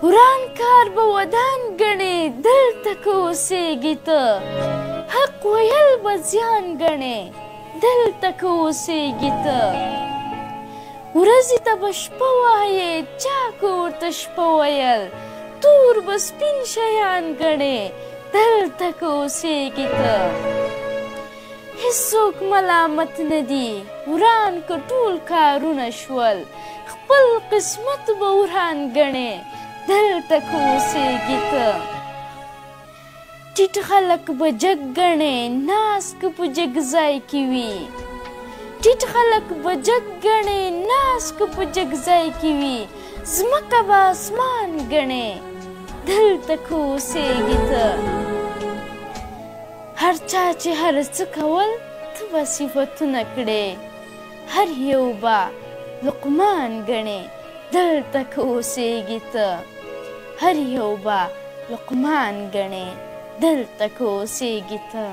وران کار به ودان ګڼې دلته که اوسېږي ته حق ویل به زیان ګڼې دلته که اوسېږي ته ورځې ته به شپه وایې چا که ورته شپه ویل تور به سپین شیان ګڼې دلته که اوسېږي ته هیڅوک ملامت نه دي وران که ټول کارونه شول خپل قسمت به وران ګڼې دلته که اوسېږي ته ټیټ خلک به جګ ګڼې ناست که په جګ ځای کې وي ټیټ خلک به جګ ګڼې ناست که په جګ ځای کې وي ځمکه به اسمان ګڼې دلته که اوسېږي ته هر چا چې هر څه کول ته به صفتونه کړې هر یو به لقمان ګڼې دلته که اوسېږي ته هر یو به لقمان ګڼې دلته که اوسېږي ته